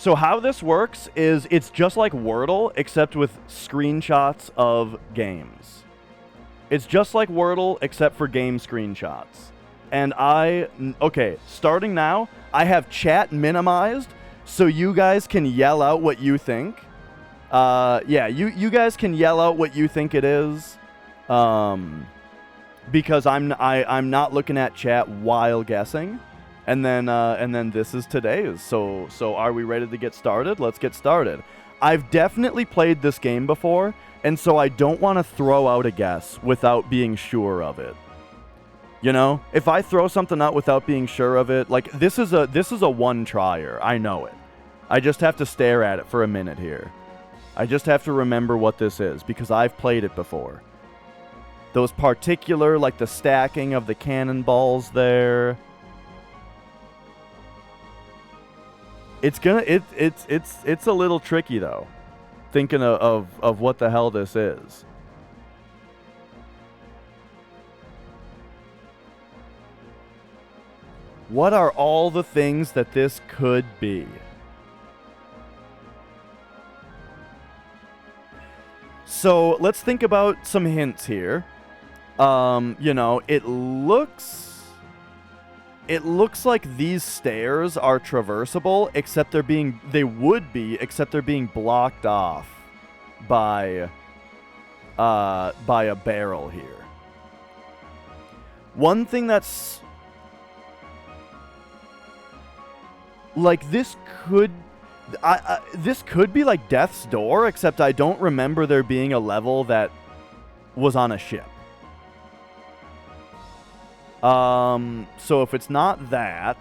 So how this works is it's just like Wordle, except with screenshots of games. It's just like Wordle, except for game screenshots. And okay, starting now, I have chat minimized, so you guys can yell out what you think. Yeah, you guys can yell out what you think it is, because I'm not looking at chat while guessing. And then this is today's. So are we ready to get started? Let's get started. I've definitely played this game before, and so I don't want to throw out a guess without being sure of it. You know, if I throw something out without being sure of it, like this is a one-tryer. I know it. I just have to stare at it for a minute here. I just have to remember what this is because I've played it before. Those particular, like the stacking of the cannonballs there. It's a little tricky though, thinking of what the hell this is. What are all the things that this could be? So let's think about some hints here. You know, it looks like these stairs are traversable, except they're being blocked off by a barrel here. One thing that's like this could be like Death's Door, except I don't remember there being a level that was on a ship. So if it's not that,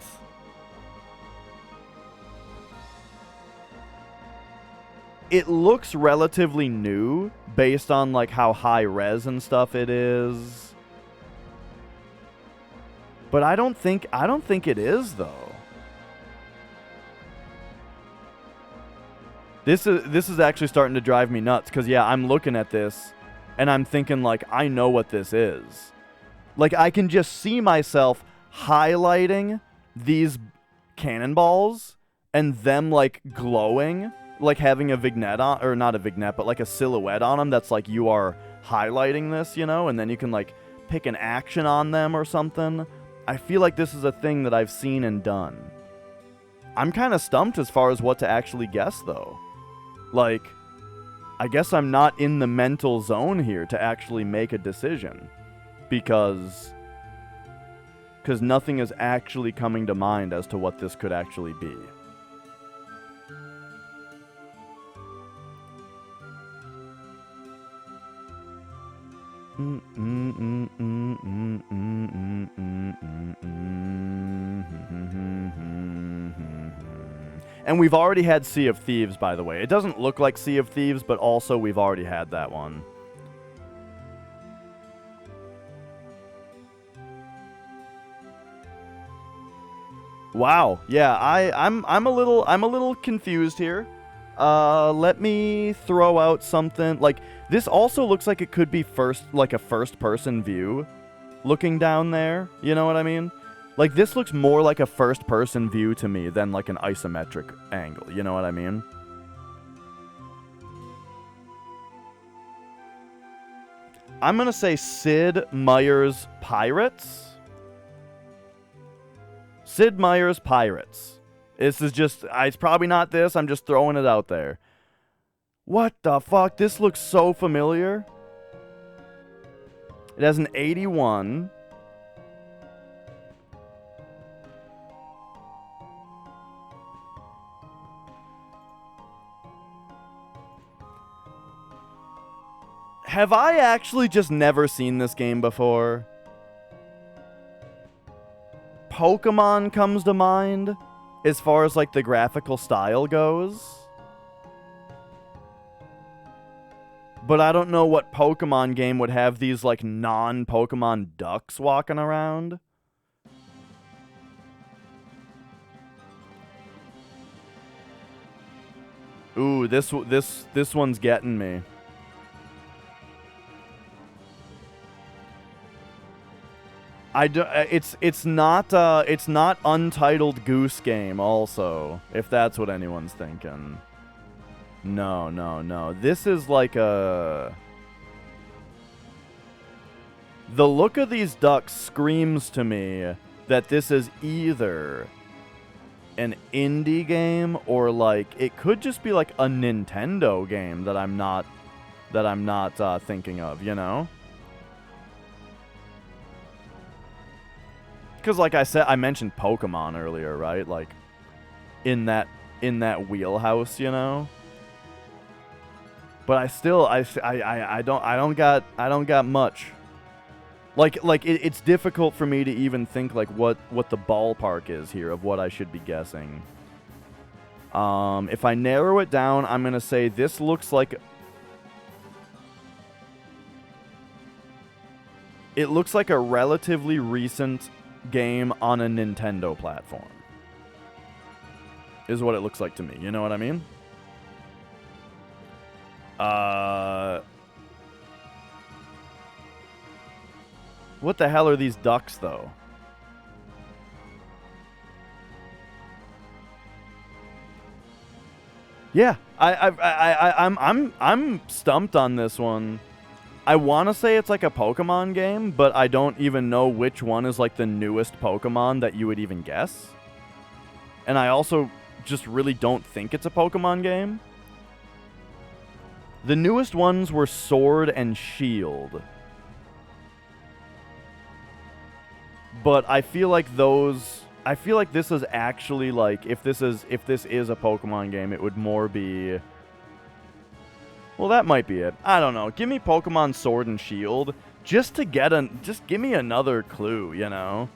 it looks relatively new based on like how high res and stuff it is. But I don't think it is though. This is actually starting to drive me nuts because yeah, I'm looking at this and I'm thinking like I know what this is. Like, I can just see myself highlighting these cannonballs and them, like, glowing, like having a vignette on, or not a vignette, but like a silhouette on them that's like, you are highlighting this, you know, and then you can, like, pick an action on them or something. I feel like this is a thing that I've seen and done. I'm kind of stumped as far as what to actually guess, though. Like, I guess I'm not in the mental zone here to actually make a decision. Because nothing is actually coming to mind as to what this could actually be. And we've already had Sea of Thieves, by the way. It doesn't look like Sea of Thieves, but also we've already had that one. Wow. Yeah, I'm a little confused here. Let me throw out something. Like, this also looks like it could be a first-person view looking down there. You know what I mean? Like, this looks more like a first-person view to me than like an isometric angle. You know what I mean? I'm gonna say Sid Meier's Pirates. Sid Meier's Pirates. This is just, it's probably not this, I'm just throwing it out there. What the fuck? This looks so familiar. It has an 81. Have I actually just never seen this game before? Pokemon comes to mind as far as like the graphical style goes. But I don't know what Pokemon game would have these like non-Pokemon ducks walking around. Ooh, this one's getting me. It's not Untitled Goose Game. Also, if that's what anyone's thinking. No, no, no. This is like a. The look of these ducks screams to me that this is either an indie game or like it could just be like a Nintendo game that I'm not thinking of, you know? Because like I said, I mentioned Pokemon earlier, right? Like in that wheelhouse, you know? But I don't got much. Like it's difficult for me to even think like what the ballpark is here of what I should be guessing. If I narrow it down, I'm gonna say this looks like it looks like a relatively recent game on a Nintendo platform. Is what it looks like to me. You know what I mean? What the hell are these ducks, though? Yeah, I'm stumped on this one. I want to say it's like a Pokemon game, but I don't even know which one is like the newest Pokemon that you would even guess. And I also just really don't think it's a Pokemon game. The newest ones were Sword and Shield. But I feel like this is actually like if this is a Pokemon game, it would more be. Well, that might be it. I don't know. Give me Pokemon Sword and Shield just to get just give me another clue, you know.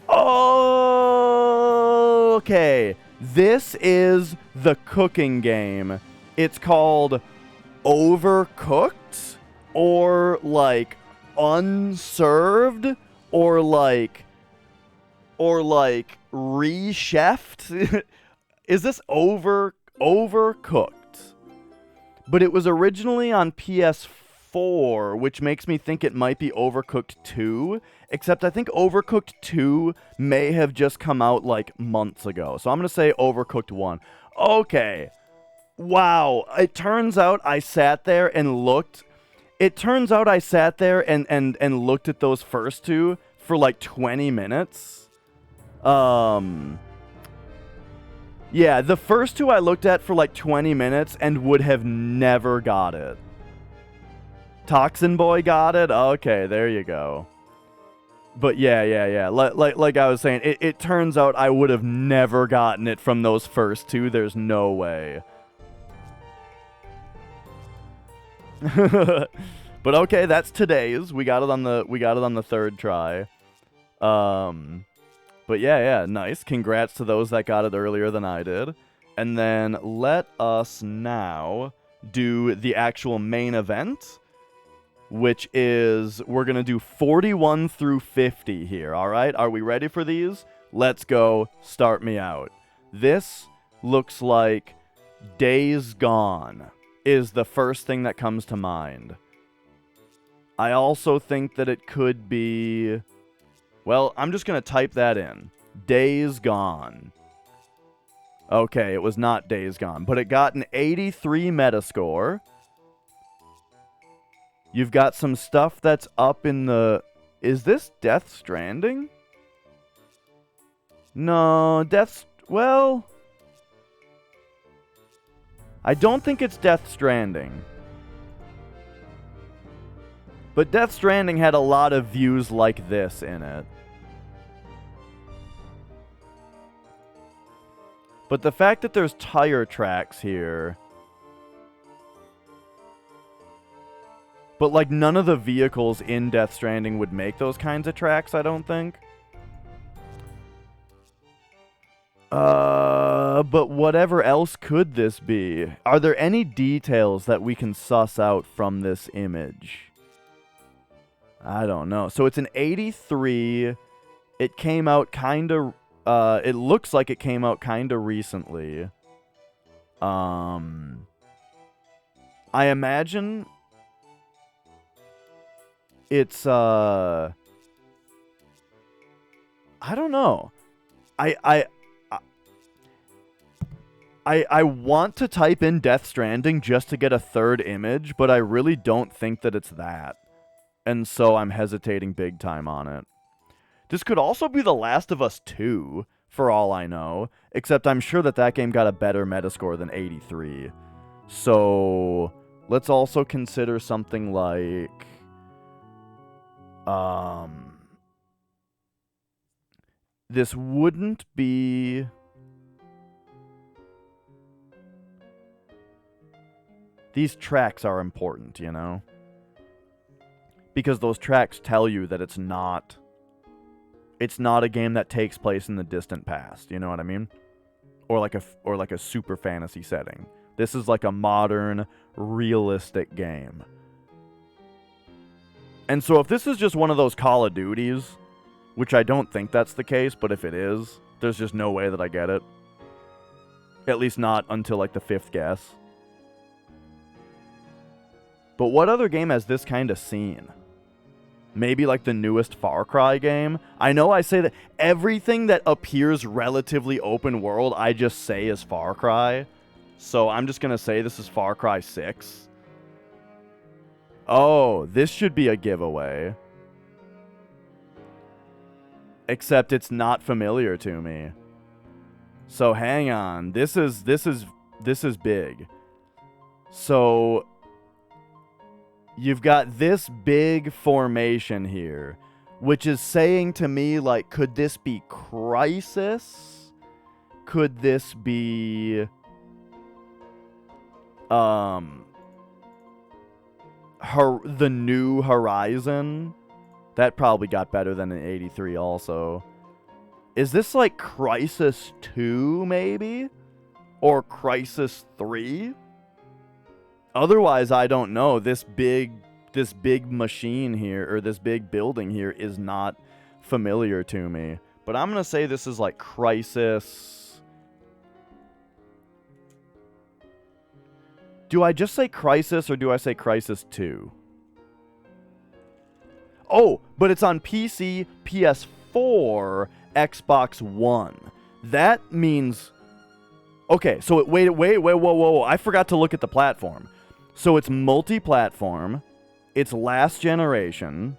Oh, okay. This is the cooking game. It's called Overcooked or like Unserved or like rechefed. Is this Overcooked? But it was originally on PS4, which makes me think it might be Overcooked 2, except I think Overcooked 2 may have just come out like months ago. So I'm going to say Overcooked 1. Okay. Wow. It turns out I sat there and looked. It turns out I sat there and looked at those first two for like 20 minutes. Yeah, the first two I looked at for like 20 minutes and would have never got it. Toxin Boy got it? Okay, there you go. But yeah. Like I was saying, it turns out I would have never gotten it from those first two. There's no way. But okay, that's today's. We got it on the third try. But yeah, nice. Congrats to those that got it earlier than I did. And then let us now do the actual main event, which is we're going to do 41 through 50 here, all right? Are we ready for these? Let's go. Start me out. This looks like Days Gone is the first thing that comes to mind. I also think that it could be... Well, I'm just going to type that in. Days Gone. Okay, it was not Days Gone, but it got an 83 Metascore. You've got some stuff that's up in the... Is this Death Stranding? No, well... I don't think it's Death Stranding. But Death Stranding had a lot of views like this in it. But the fact that there's tire tracks here... But, like, none of the vehicles in Death Stranding would make those kinds of tracks, I don't think. But whatever else could this be? Are there any details that we can suss out from this image? I don't know. So it's an 83. It came out kind of... it looks like it came out kind of recently. I imagine... It's I don't know. I want to type in Death Stranding just to get a third image, but I really don't think that it's that. And so I'm hesitating big time on it. This could also be The Last of Us 2, for all I know, except I'm sure that that game got a better Metascore than 83. So let's also consider something like... This wouldn't be... These tracks are important, you know? Because those tracks tell you that it's not a game that takes place in the distant past, you know what I mean? Or like a super fantasy setting. This is like a modern, realistic game. And so if this is just one of those Call of Duties, which I don't think that's the case, but if it is, there's just no way that I get it. At least not until like the 5th guess. But what other game has this kind of scene? Maybe like the newest Far Cry game? I know I say that everything that appears relatively open world, I just say is Far Cry. So I'm just going to say this is Far Cry 6. Oh, this should be a giveaway. Except it's not familiar to me. So hang on. This is big. So you've got this big formation here, which is saying to me, like, could this be Crysis? Could this be the New Horizon? That probably got better than an 83 also. Is this like Crysis 2 maybe? Or Crysis 3? Otherwise, I don't know. This big machine here, or this big building here, is not familiar to me. But I'm going to say this is like Crysis. Do I just say Crysis, or do I say Crysis 2? Oh, but it's on PC, PS4, Xbox One. That means... Okay, so wait, whoa. I forgot to look at the platform. So it's multi-platform. It's last generation.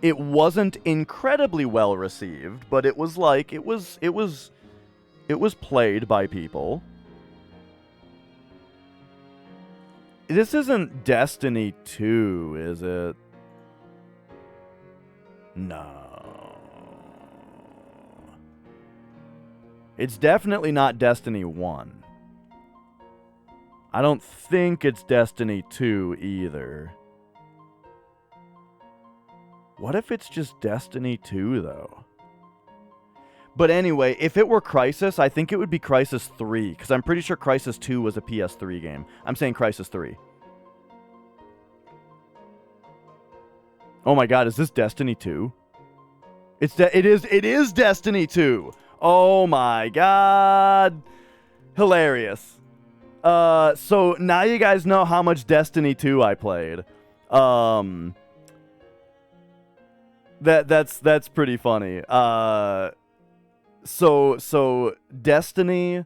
It wasn't incredibly well received, but it was like, it was played by people. This isn't Destiny 2, is it? No. It's definitely not Destiny 1. I don't think it's Destiny 2 either. What if it's just Destiny 2, though? But anyway, if it were Crysis, I think it would be Crysis 3, because I'm pretty sure Crysis 2 was a PS3 game. I'm saying Crysis 3. Oh my god, is this Destiny 2? It is Destiny 2! Oh my god! Hilarious. So now you guys know how much Destiny 2 I played. That's pretty funny. So Destiny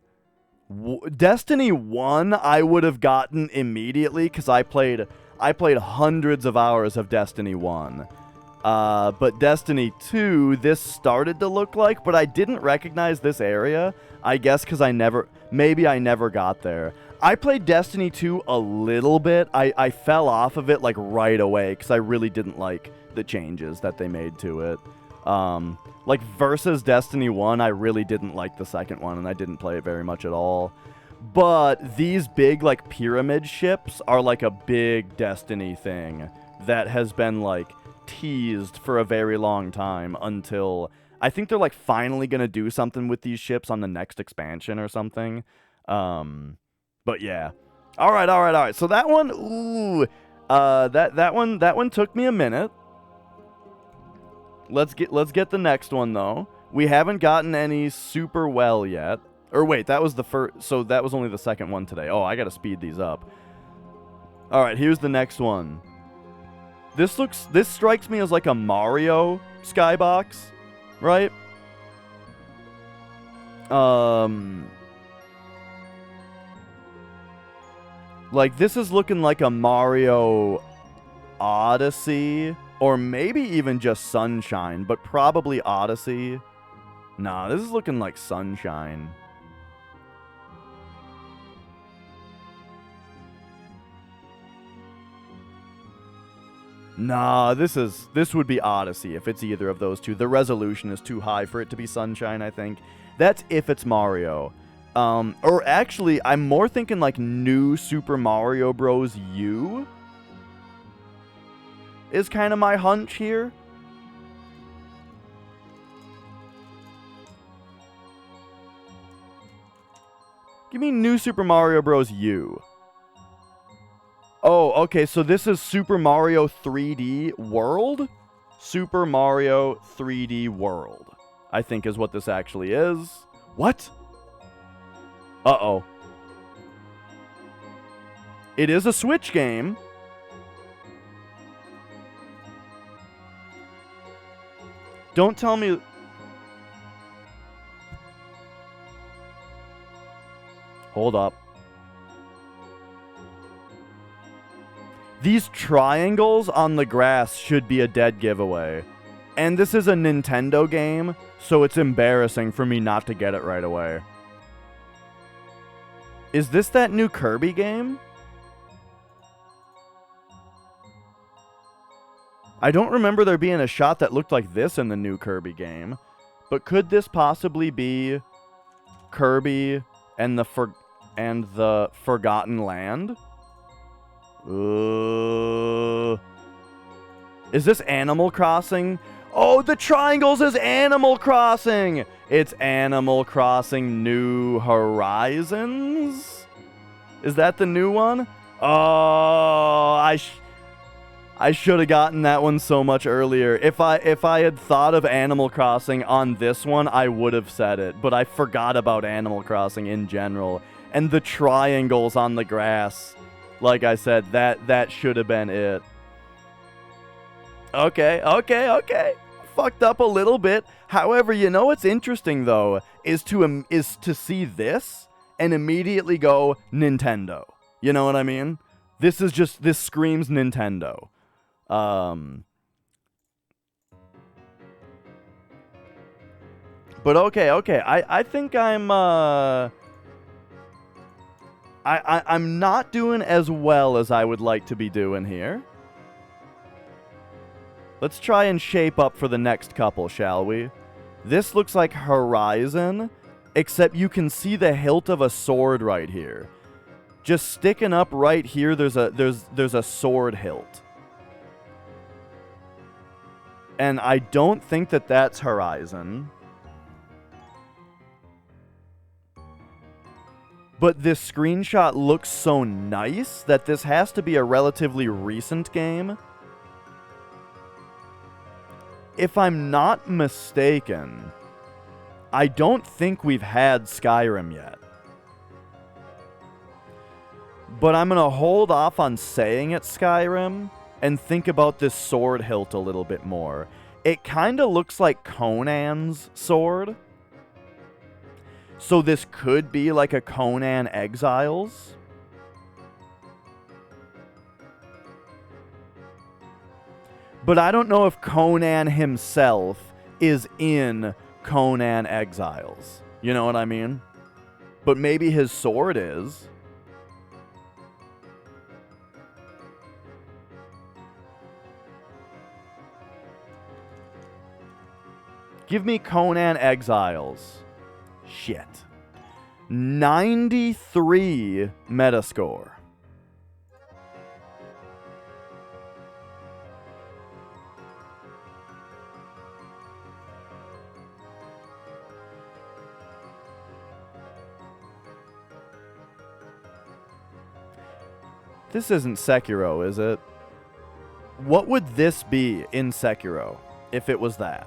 1 I would have gotten immediately because I played hundreds of hours of Destiny 1. But Destiny 2, this started to look like, but I didn't recognize this area. I guess because maybe I never got there. I played Destiny 2 a little bit. I fell off of it like right away because I really didn't like the changes that they made to it. Like versus Destiny 1, I really didn't like the second one, and I didn't play it very much at all. But these big, like, pyramid ships are like a big Destiny thing that has been, like, teased for a very long time until... I think they're, like, finally gonna do something with these ships on the next expansion or something. But yeah. Alright. So that one, ooh... that one took me a minute. Let's get the next one, though. We haven't gotten any super well yet. Or wait, that was the first... So that was only the second one today. Oh, I gotta speed these up. Alright, here's the next one. This strikes me as like a Mario skybox, right? Like this is looking like a Mario Odyssey, or maybe even just Sunshine, but probably Odyssey. Nah, this is looking like Sunshine. Nah, this would be Odyssey if it's either of those two. The resolution is too high for it to be Sunshine, I think. That's if it's Mario. Or actually, I'm more thinking like New Super Mario Bros. U is kind of my hunch here. Give me New Super Mario Bros. U. Oh, okay, so this is Super Mario 3D World? Super Mario 3D World, I think is what this actually is. What? Uh-oh. It is a Switch game. Don't tell me... Hold up. These triangles on the grass should be a dead giveaway. And this is a Nintendo game, so it's embarrassing for me not to get it right away. Is this that new Kirby game? I don't remember there being a shot that looked like this in the new Kirby game. But could this possibly be Kirby and the Forgotten Land? Is this Animal Crossing? Oh, the triangles is Animal Crossing! It's Animal Crossing New Horizons? Is that the new one? Oh, I should have gotten that one so much earlier. If I had thought of Animal Crossing on this one, I would have said it. But I forgot about Animal Crossing in general. And the triangles on the grass. Like I said, that should have been it. Okay. Fucked up a little bit. However, you know what's interesting though is to see this and immediately go Nintendo. You know what I mean? This screams Nintendo. But okay. I think I'm not doing as well as I would like to be doing here. Let's try and shape up for the next couple, shall we? This looks like Horizon, except you can see the hilt of a sword right here. Just sticking up right here, there's a sword hilt. And I don't think that that's Horizon. But this screenshot looks so nice that this has to be a relatively recent game. If I'm not mistaken, I don't think we've had Skyrim yet. But I'm going to hold off on saying it's Skyrim and think about this sword hilt a little bit more. It kind of looks like Conan's sword. So this could be like a Conan Exiles. But I don't know if Conan himself is in Conan Exiles. You know what I mean? But maybe his sword is. Give me Conan Exiles. Shit. 93 Metascore. This isn't Sekiro, is it? What would this be in Sekiro if it was that?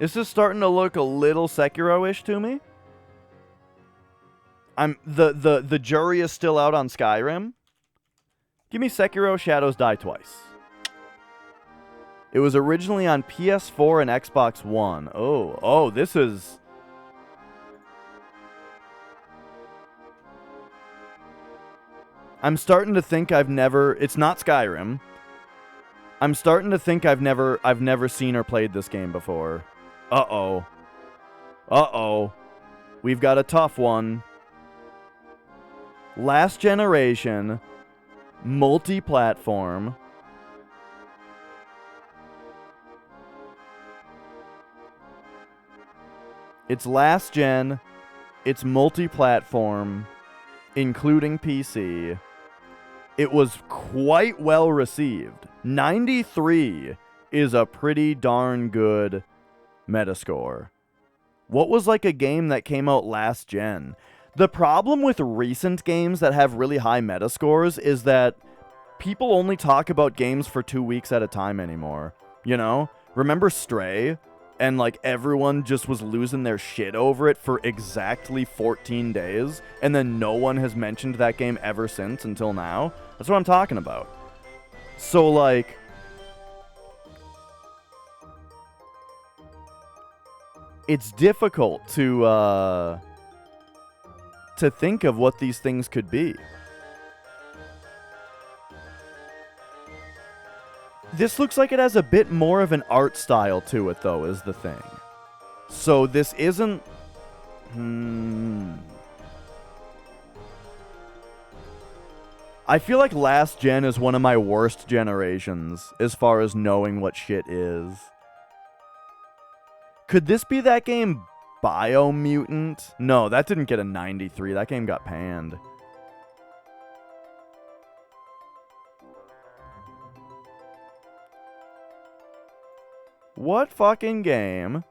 This is starting to look a little Sekiro-ish to me. The jury is still out on Skyrim. Give me Sekiro Shadows Die Twice. It was originally on PS4 and Xbox One. Oh, this is... I'm starting to think I've never... It's not Skyrim. I'm starting to think I've never seen or played this game before. Uh-oh. Uh-oh. We've got a tough one. Last generation, multi-platform. It's last gen, it's multi-platform, including PC. It was quite well received. 93 is a pretty darn good Metascore. What was like a game that came out last gen? The problem with recent games that have really high Metascores is that people only talk about games for 2 weeks at a time anymore. You know? Remember Stray? And like everyone just was losing their shit over it for exactly 14 days, and then no one has mentioned that game ever since until now. That's what I'm talking about. So like, it's difficult to think of what these things could be. This looks like it has a bit more of an art style to it, though, is the thing. So this isn't... I feel like last gen is one of my worst generations as far as knowing what shit is. Could this be that game Biomutant? No, that didn't get a 93. That game got panned. What fucking game?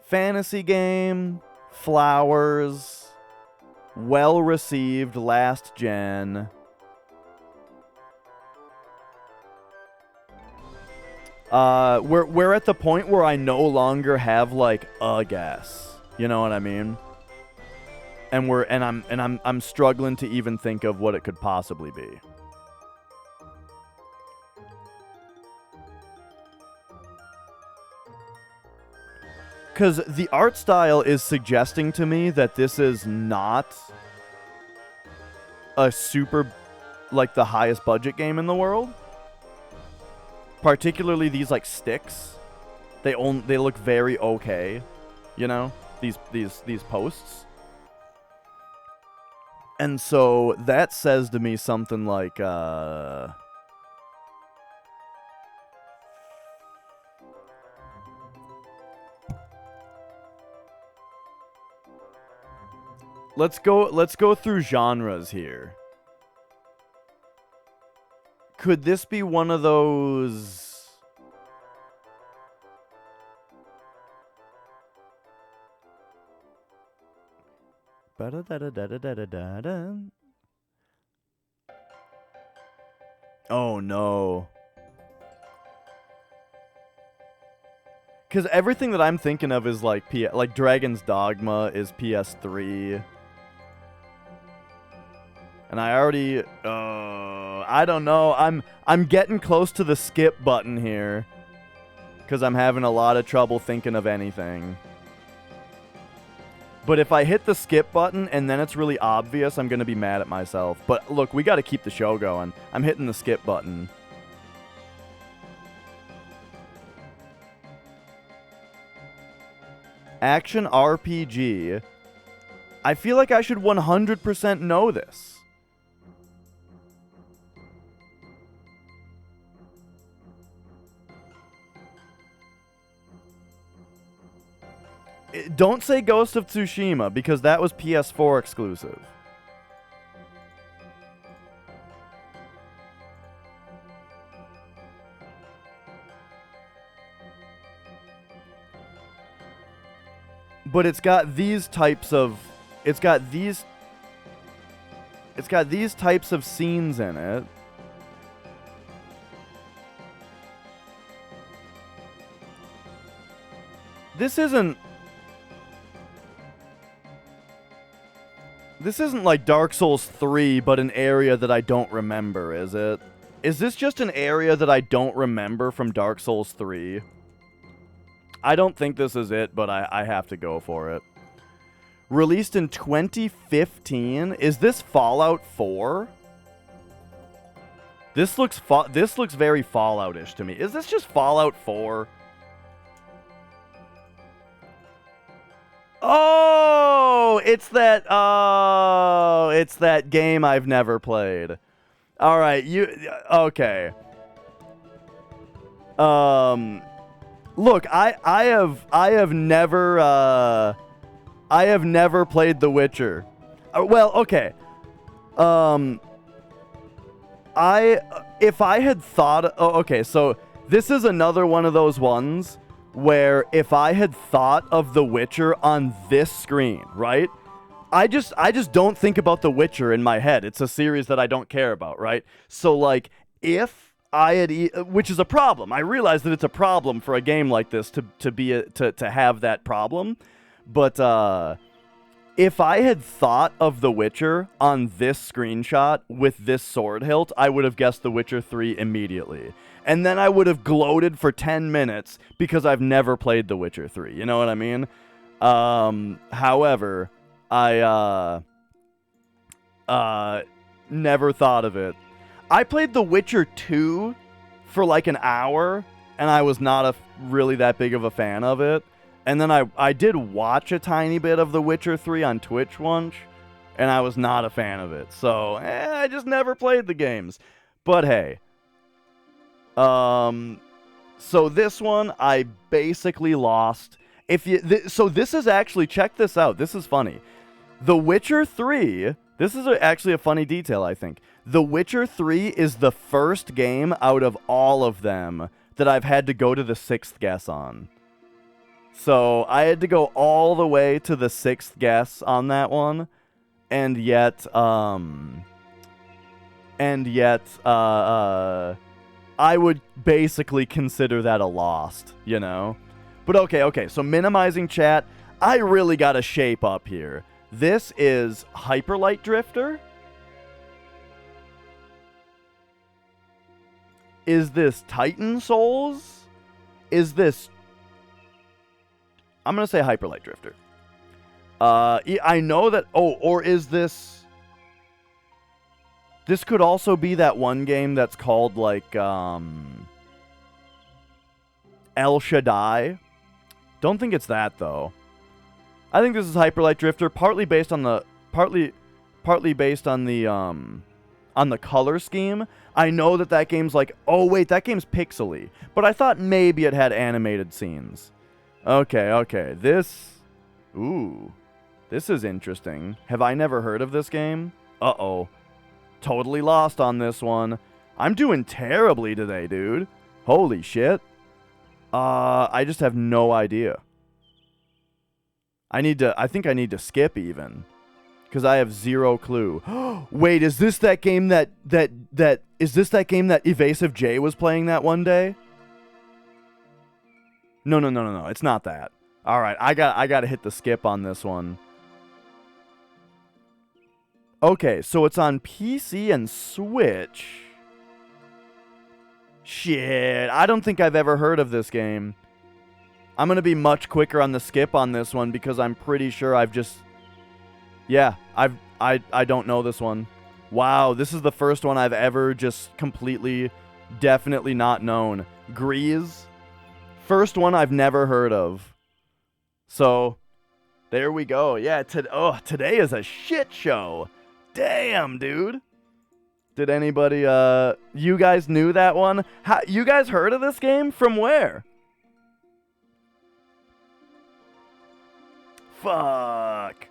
Fantasy game, flowers, well received last gen. We're at the point where I no longer have like a guess. You know what I mean? And I'm struggling to even think of what it could possibly be. Because the art style is suggesting to me that this is not a super, like, the highest budget game in the world. Particularly these, like, sticks. They look very okay, you know? These posts. And so that says to me something like, Let's go through genres here. Could this be one of those? Oh no. Because everything that I'm thinking of is like Dragon's Dogma is PS3. And I already, I don't know. I'm getting close to the skip button here, because I'm having a lot of trouble thinking of anything. But if I hit the skip button and then it's really obvious, I'm gonna be mad at myself. But look, we got to keep the show going. I'm hitting the skip button. Action RPG. I feel like I should 100% know this. Don't say Ghost of Tsushima, because that was PS4 exclusive. But it's got these types of... It's got these types of scenes in it. This isn't like Dark Souls 3, but an area that I don't remember, is it? Is this just an area that I don't remember from Dark Souls 3? I don't think this is it, but I have to go for it. Released in 2015? Is this Fallout 4? This looks very Fallout-ish to me. Is this just Fallout 4? Oh, it's that game I've never played. All right, okay. Look, I have never played The Witcher. Well, okay. If I had thought, okay, so this is another one of those ones where if I had thought of The Witcher on this screen, right? I just don't think about The Witcher in my head. It's a series that I don't care about, right? So like if I had which is a problem. I realize that it's a problem for a game like this to have that problem. But if I had thought of The Witcher on this screenshot with this sword hilt, I would have guessed The Witcher 3 immediately. And then I would have gloated for 10 minutes because I've never played The Witcher 3. You know what I mean? However, I never thought of it. I played The Witcher 2 for like an hour, and I was not really that big of a fan of it. And then I did watch a tiny bit of The Witcher 3 on Twitch once, and I was not a fan of it. So, I just never played the games. But hey. So this one, I basically lost. So this is actually, check this out. This is funny. The Witcher 3, this is actually a funny detail, I think. The Witcher 3 is the first game out of all of them that I've had to go to the 6th guess on. So I had to go all the way to the 6th guess on that one, and yet I would basically consider that a loss, you know? But okay, so minimizing chat, I really gotta shape up here. This is Hyperlight Drifter? Is this Titan Souls? Is this... I'm going to say Hyperlight Drifter. I know that... Oh, or is this... This could also be that one game that's called, like, El Shaddai. Don't think it's that, though. I think this is Hyperlight Drifter, partly based on the... Partly based on the color scheme. I know that game's like, oh wait, that game's pixely. But I thought maybe it had animated scenes. Okay, this is interesting. Have I never heard of this game? Uh-oh. Totally lost on this one. I'm doing terribly today, dude. Holy shit. I just have no idea. I think I need to skip even. Because I have zero clue. Wait, is this that game that Evasive J was playing that one day? No. It's not that. All right, I got to hit the skip on this one. Okay, so it's on PC and Switch. Shit, I don't think I've ever heard of this game. I'm going to be much quicker on the skip on this one because I'm pretty sure I've just... Yeah, I don't know this one. Wow, this is the first one I've ever just completely, definitely not known. Grease. First one I've never heard of. So, there we go. Yeah, today is a shit show. Damn, dude. Did anybody, you guys knew that one? You guys heard of this game? From where? Fuck.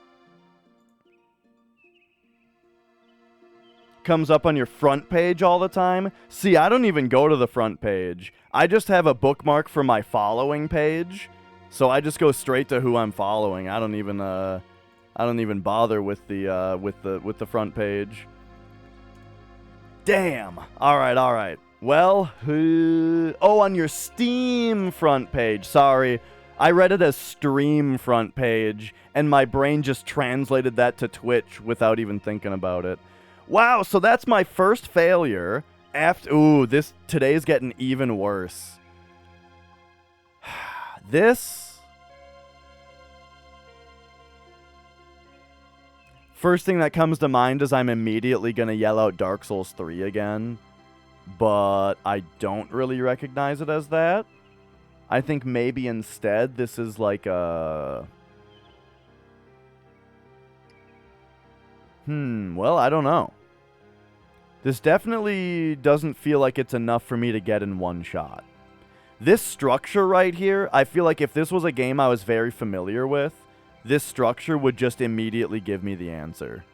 Comes up on your front page all the time. See, I don't even go to the front page. I just have a bookmark for my following page, so I just go straight to who I'm following. I don't even bother with the front page. Damn. All right. Well, on your Steam front page. Sorry, I read it as stream front page, and my brain just translated that to Twitch without even thinking about it. Wow, so that's my first failure. Ooh, today's getting even worse. First thing that comes to mind is I'm immediately going to yell out Dark Souls 3 again, but I don't really recognize it as that. I think maybe instead this is like a... well, I don't know. This definitely doesn't feel like it's enough for me to get in one shot. This structure right here, I feel like if this was a game I was very familiar with, this structure would just immediately give me the answer.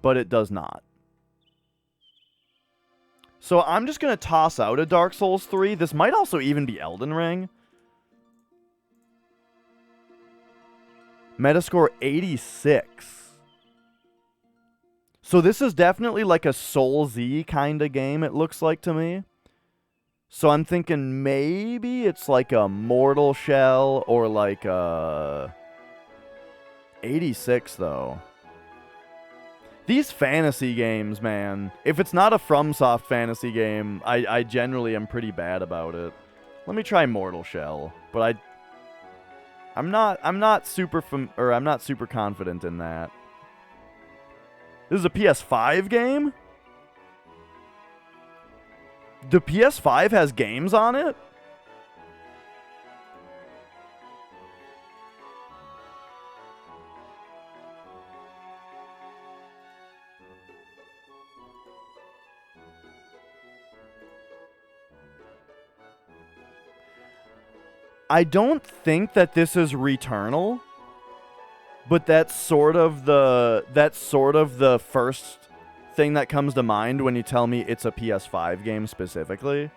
But it does not. So I'm just going to toss out a Dark Souls 3. This might also even be Elden Ring. Metascore 86. So this is definitely like a Soul-Z kind of game, it looks like to me. So I'm thinking maybe it's like a Mortal Shell or like a... 86, though. These fantasy games, man. If it's not a FromSoft fantasy game, I generally am pretty bad about it. Let me try Mortal Shell, but I'm not super confident in that. This is a PS5 game? The PS5 has games on it? I don't think that this is Returnal, but that's sort of the first thing that comes to mind when you tell me it's a PS5 game specifically.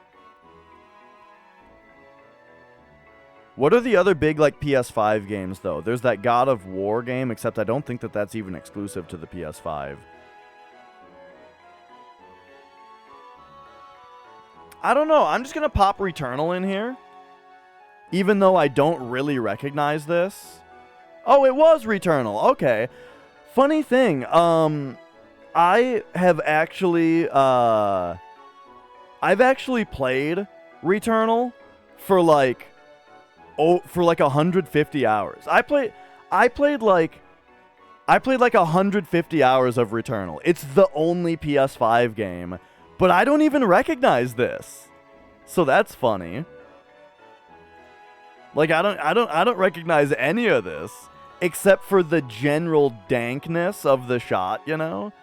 What are the other big like PS5 games though? There's that God of War game, except I don't think that that's even exclusive to the PS5. I don't know. I'm just going to pop Returnal in here. Even though I don't really recognize this. Oh, it was Returnal. Okay. Funny thing. I have actually, I've actually played Returnal for like 150 hours. I played like 150 hours of Returnal. It's the only PS5 game, but I don't even recognize this. So that's funny. Like I don't recognize any of this except for the general dankness of the shot, you know?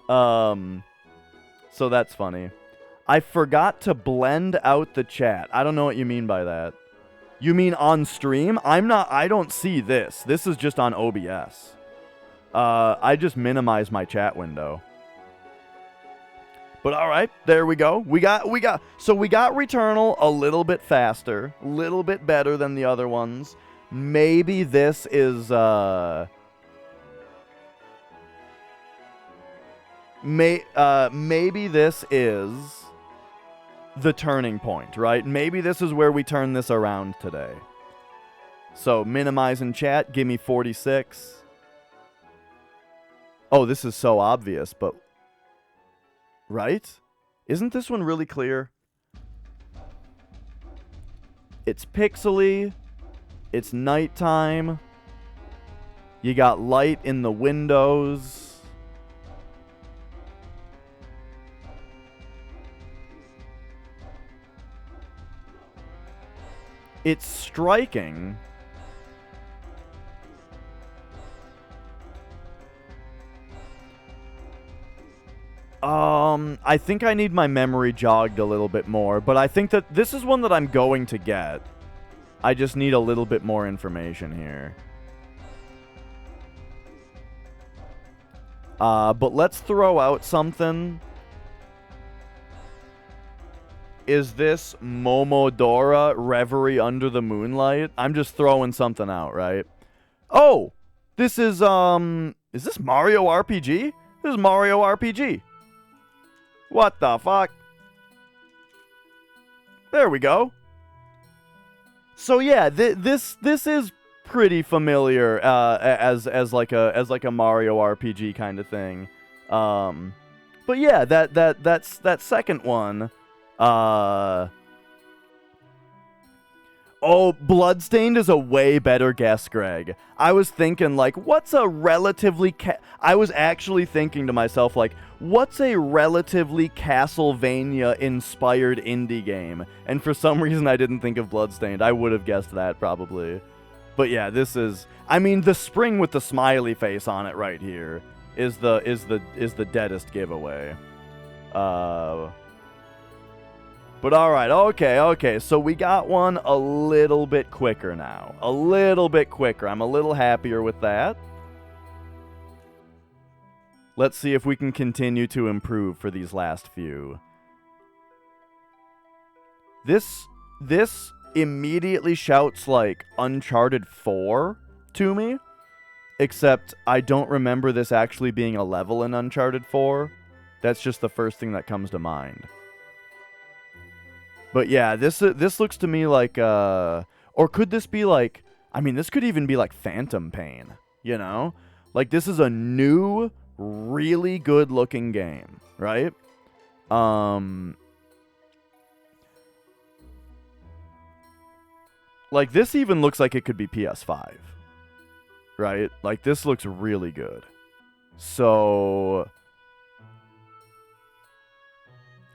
So that's funny. I forgot to blend out the chat. I don't know what you mean by that. You mean on stream? I don't see this. This is just on OBS. I just minimize my chat window. But all right, there we go. We got Returnal a little bit faster, a little bit better than the other ones. Maybe this is maybe this is the turning point, right? Maybe this is where we turn this around today. So minimize in chat, give me 46. Oh, this is so obvious, but right? Isn't this one really clear? It's pixely. It's nighttime. You got light in the windows. It's striking. I think I need my memory jogged a little bit more, but I think that this is one that I'm going to get. I just need a little bit more information here. But let's throw out something. Is this Momodora Reverie Under the Moonlight? I'm just throwing something out, right? Oh! This is this Mario RPG? This is Mario RPG. What the fuck? There we go. So yeah, this is pretty familiar as like a Mario RPG kind of thing. But yeah, that second one. Oh, Bloodstained is a way better guess, Greg. I was thinking, like, what's a relatively... I was actually thinking to myself, like, what's a relatively Castlevania-inspired indie game? And for some reason, I didn't think of Bloodstained. I would have guessed that, probably. But yeah, this is... I mean, the spring with the smiley face on it right here is the deadest giveaway. But alright, okay, so we got one a little bit quicker now. A little bit quicker. I'm a little happier with that. Let's see if we can continue to improve for these last few. This immediately shouts like Uncharted 4 to me. Except I don't remember this actually being a level in Uncharted 4. That's just the first thing that comes to mind. But yeah, this looks to me like, or could this be like, I mean, this could even be like Phantom Pain, you know? Like, this is a new, really good-looking game, right? Like, this even looks like it could be PS5, right? Like, this looks really good. So...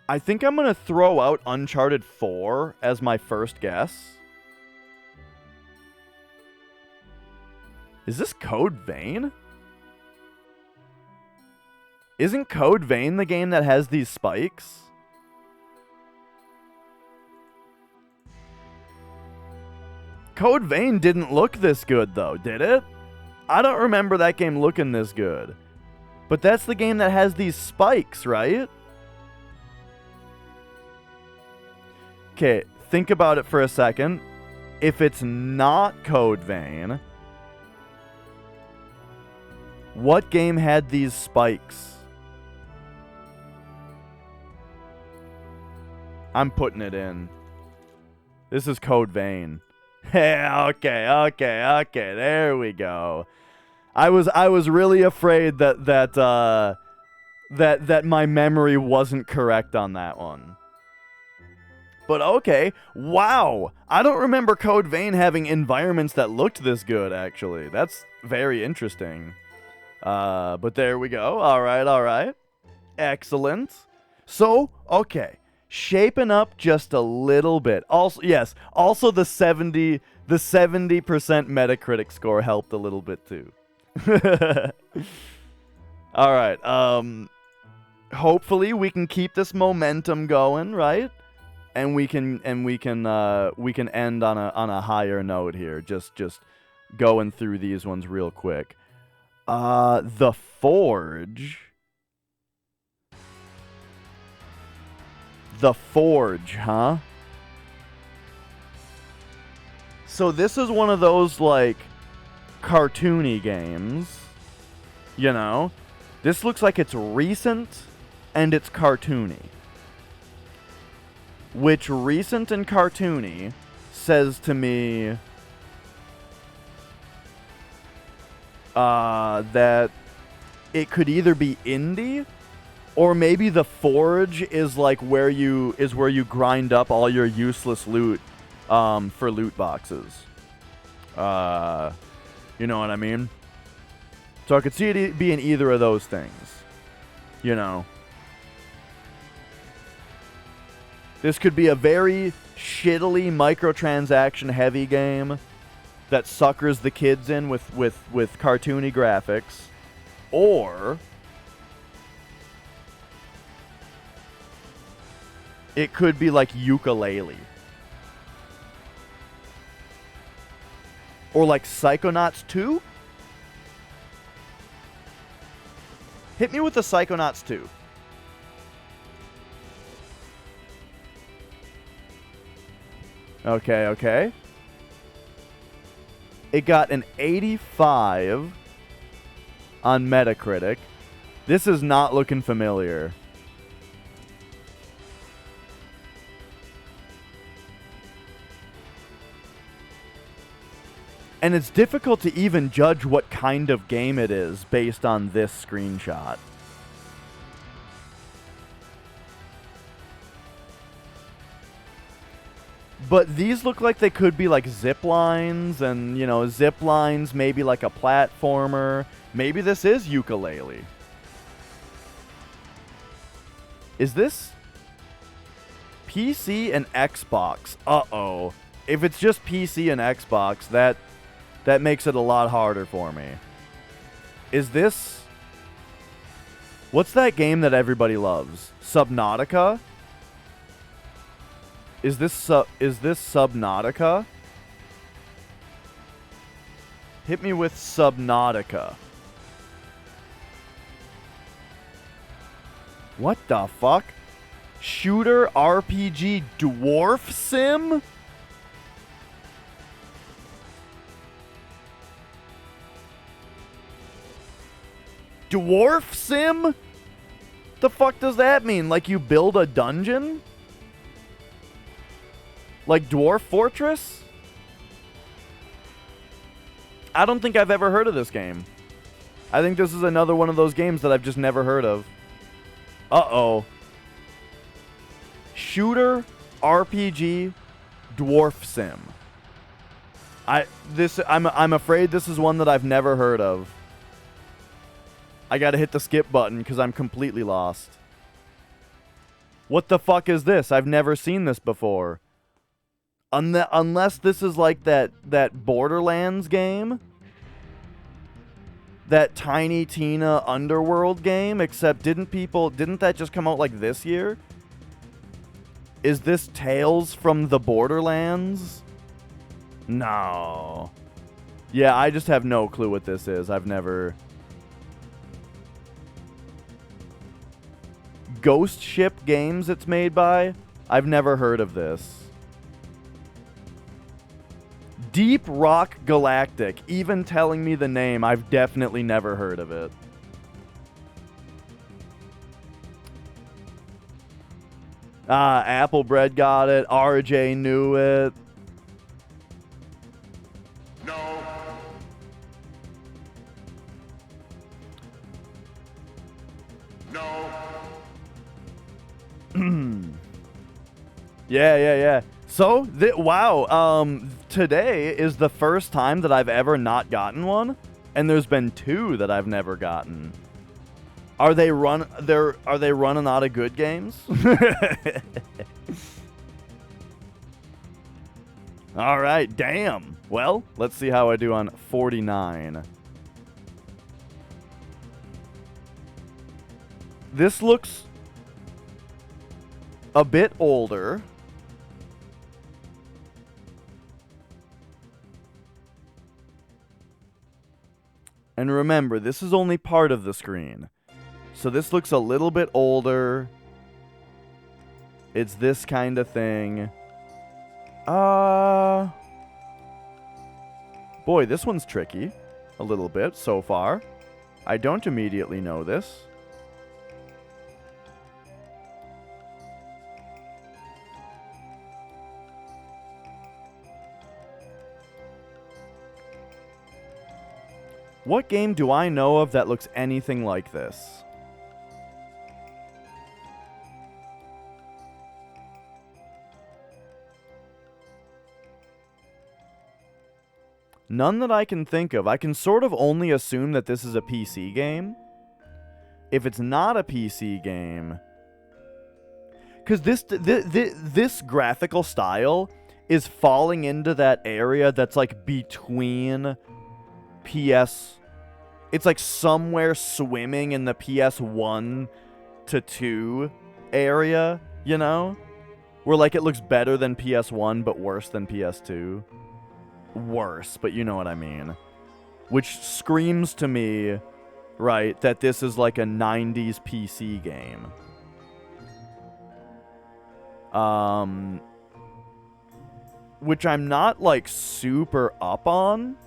I think I'm going to throw out Uncharted 4 as my first guess. Is this Code Vein? Isn't Code Vein the game that has these spikes? Code Vein didn't look this good, though, did it? I don't remember that game looking this good. But that's the game that has these spikes, right? Okay, think about it for a second. If it's not Code Vein, what game had these spikes? I'm putting it in. This is Code Vein. Okay, there we go. I was really afraid that my memory wasn't correct on that one. But okay, wow! I don't remember Code Vein having environments that looked this good, actually. That's very interesting. But there we go. Alright. Excellent. So, okay. Shaping up just a little bit. Also, yes, also the 70% Metacritic score helped a little bit too. Alright, hopefully we can keep this momentum going, right? And we can end on a higher note here. Just going through these ones real quick. The Forge. The Forge, huh? So this is one of those like cartoony games. You know? This looks like it's recent and it's cartoony. Which recent and cartoony says to me that it could either be indie or maybe the Forge is like where you grind up all your useless loot for loot boxes. You know what I mean? So I could see it being either of those things. You know. This could be a very shittily microtransaction heavy game that suckers the kids in with cartoony graphics. Or it could be like Yooka-Laylee. Or like Psychonauts 2? Hit me with the Psychonauts 2. Okay. It got an 85 on Metacritic. This is not looking familiar. And it's difficult to even judge what kind of game it is based on this screenshot. But these look like they could be like zip lines, and, you know, zip lines, maybe like a platformer. Maybe this is Yooka-Laylee. Is this PC and Xbox? Uh-oh. If it's just PC and Xbox, that makes it a lot harder for me. Is this... What's that game that everybody loves? Subnautica? Is this Subnautica? Hit me with Subnautica. What the fuck? Shooter RPG Dwarf Sim? Dwarf Sim? The fuck does that mean? Like you build a dungeon? Like Dwarf Fortress? I don't think I've ever heard of this game. I think this is another one of those games that I've just never heard of. Uh-oh. Shooter RPG Dwarf Sim. I'm afraid this is one that I've never heard of. I gotta hit the skip button because I'm completely lost. What the fuck is this? I've never seen this before. Unless this is like that Borderlands game. That Tiny Tina Underworld game, except didn't that just come out like this year? Is this Tales from the Borderlands? No. Yeah, I just have no clue what this is. I've never... Ghost Ship Games it's made by? I've never heard of this. Deep Rock Galactic. Even telling me the name, I've definitely never heard of it. Applebread got it. RJ knew it. No. No. Yeah. So, wow, today is the first time that I've ever not gotten one, and there's been 2 that I've never gotten. Are they running out of good games? All right, damn. Well, let's see how I do on 49. This looks a bit older. And remember, this is only part of the screen. So this looks a little bit older. It's this kind of thing. Boy, this one's tricky. A little bit so far. I don't immediately know this. What game do I know of that looks anything like this? None that I can think of. I can sort of only assume that this is a PC game. If it's not a PC game... Because this graphical style is falling into that area that's like between... PS, it's like somewhere swimming in the PS1 to 2 area, you know? Where like it looks better than PS1 but worse than PS2. Worse, but you know what I mean. Which screams to me, right, that this is like a 90s PC game. Which I'm not like super up on.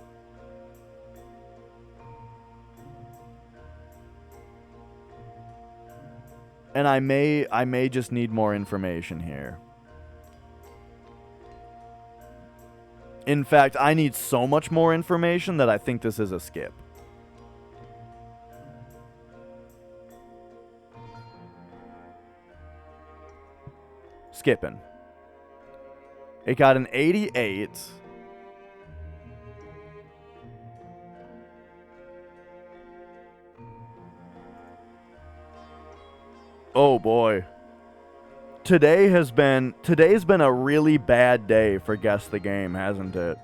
And I may just need more information here. In fact, I need so much more information that I think this is a skip. Skipping. It got an 88. Oh boy. Today's been a really bad day for Guess the Game, hasn't it?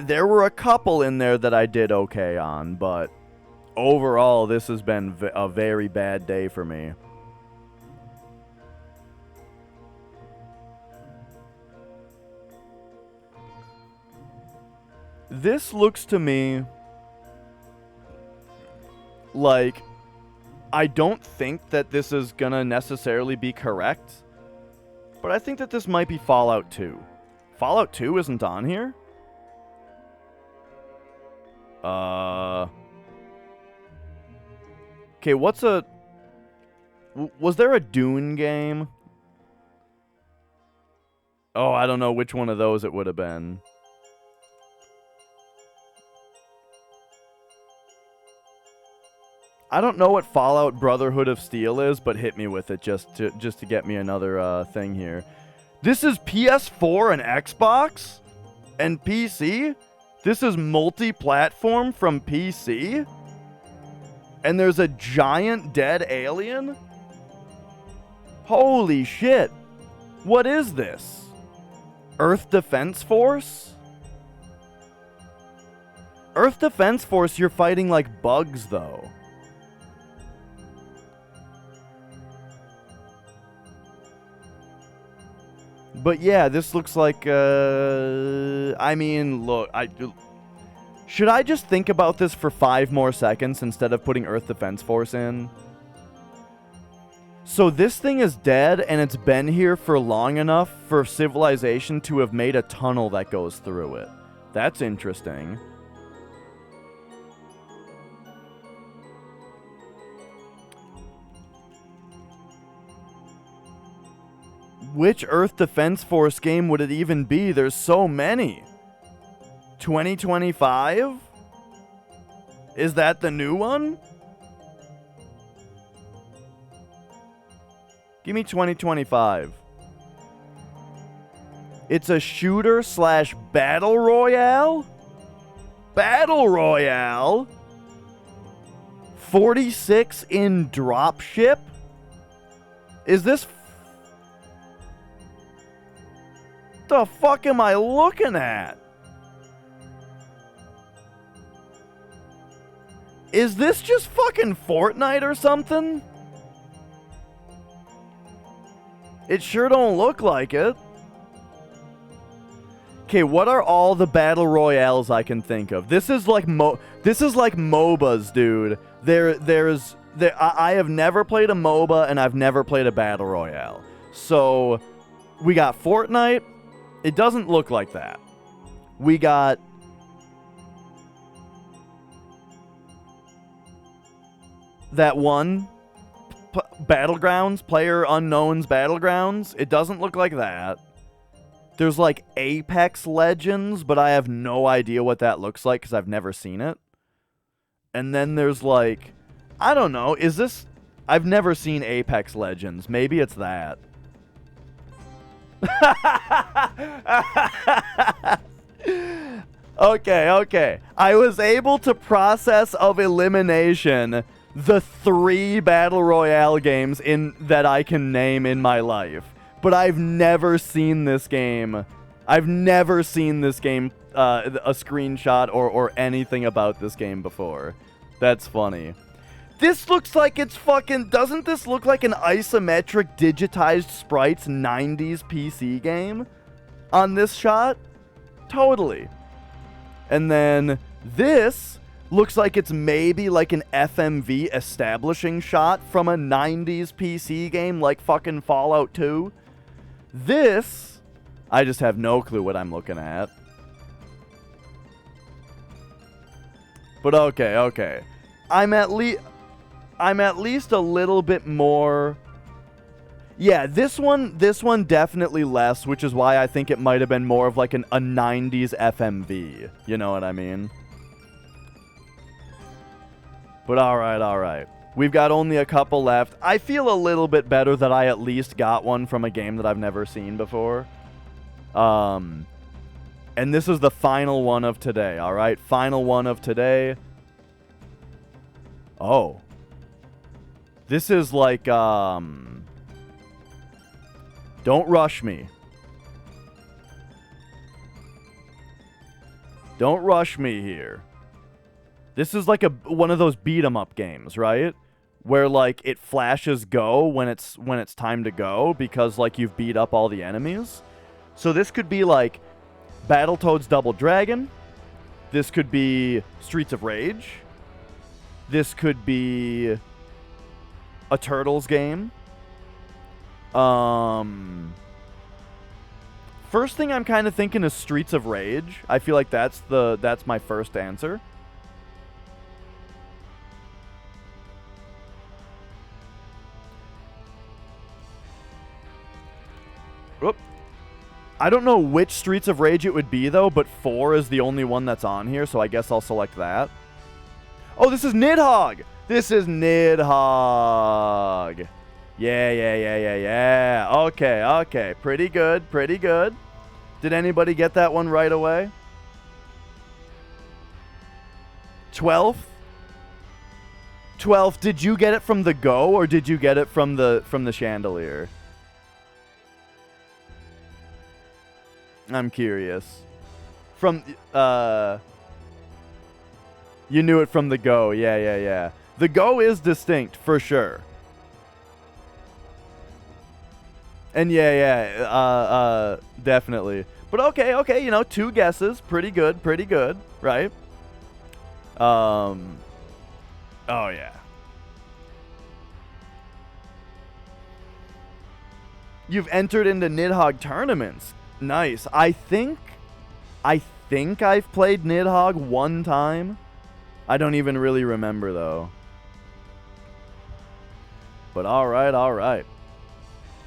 There were a couple in there that I did okay on, but overall this has been a very bad day for me. This looks to me like I don't think that this is gonna necessarily be correct, but I think that this might be Fallout 2. Fallout 2 isn't on here? Okay, was there a Dune game? Oh, I don't know which one of those it would have been. I don't know what Fallout Brotherhood of Steel is, but hit me with it just to get me another thing here. This is PS4 and Xbox and PC? This is multi-platform from PC? And there's a giant dead alien? Holy shit. What is this? Earth Defense Force? Earth Defense Force, you're fighting like bugs, though. But yeah, this looks like, I mean, look, should I just think about this for 5 more seconds instead of putting Earth Defense Force in? So this thing is dead, and it's been here for long enough for civilization to have made a tunnel that goes through it. That's interesting. Which Earth Defense Force game would it even be? There's so many. 2025? Is that the new one? Give me 2025. It's a shooter / battle royale? Battle royale? 46 in dropship? Is this... the fuck am I looking at? Is this just fucking Fortnite or something? It sure don't look like it. Okay, what are all the battle royales I can think of? This is like MOBAs, dude. I have never played a MOBA and I've never played a battle royale. So we got Fortnite. It doesn't look like that. We got that one Battlegrounds, PlayerUnknown's Battlegrounds. It doesn't look like that. There's like Apex Legends, but I have no idea what that looks like because I've never seen it. And then there's like, I don't know, is this... I've never seen Apex Legends. Maybe it's that. Okay. I was able to process of elimination the 3 Battle Royale games that I can name in my life. But I've never seen this game. I've never seen this game, a screenshot or anything about this game before. That's funny. This looks like it's fucking... Doesn't this look like an isometric digitized sprites 90s PC game on this shot? Totally. And then this looks like it's maybe like an FMV establishing shot from a 90s PC game like fucking Fallout 2. This, I just have no clue what I'm looking at. But okay. I'm at least a little bit more... Yeah, this one definitely less, which is why I think it might have been more of like a 90s FMV. You know what I mean? But alright. We've got only a couple left. I feel a little bit better that I at least got one from a game that I've never seen before. And this is the final one of today, alright? Final one of today. Oh. This is like, Don't rush me. Don't rush me here. This is like one of those beat 'em up games, right? Where like it flashes go when it's time to go because like you've beat up all the enemies. So this could be like Battletoads Double Dragon. This could be Streets of Rage. This could be a Turtles game. First thing I'm kind of thinking is Streets of Rage. I feel like that's my first answer. Whoop. I don't know which Streets of Rage it would be, though, but 4 is the only one that's on here, so I guess I'll select that. Oh, this is Nidhogg! This is Nidhogg! Yeah. Okay. Pretty good. Did anybody get that one right away? 12th? 12th, did you get it from the Go, or did you get it from the Chandelier? I'm curious. From, you knew it from the Go. Yeah. The Go is distinct, for sure. And definitely. But okay, you know, 2 guesses. Pretty good, right? Oh, yeah. You've entered into Nidhogg tournaments. Nice. I think I've played Nidhogg one time. I don't even really remember, though. But alright.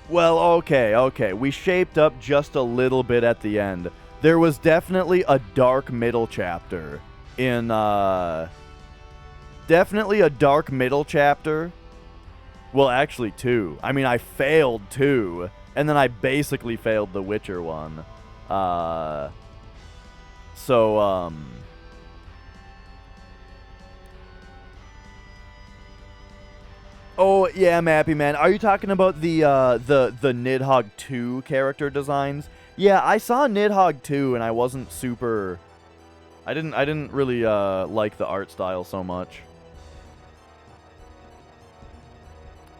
Well, okay. We shaped up just a little bit at the end. There was definitely a dark middle chapter in, Definitely a dark middle chapter. Well, actually 2. I mean, I failed 2. And then I basically failed the Witcher one. Oh, yeah, Mappy Man. Are you talking about the Nidhogg 2 character designs? Yeah, I saw Nidhogg 2 and I wasn't super... I didn't really like the art style so much.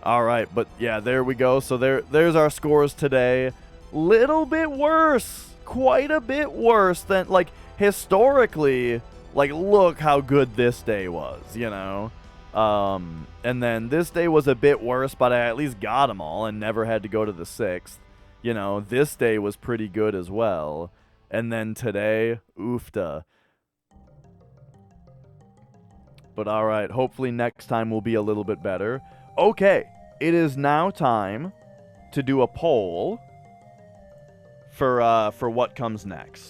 Alright, but yeah, there we go. So there's our scores today. Little bit worse. Quite a bit worse than, like, historically, like, look how good this day was, you know? And then this day was a bit worse, but I at least got them all and never had to go to the 6th. You know, this day was pretty good as well. And then today, oofta. But alright, hopefully next time will be a little bit better. Okay, it is now time to do a poll for what comes next.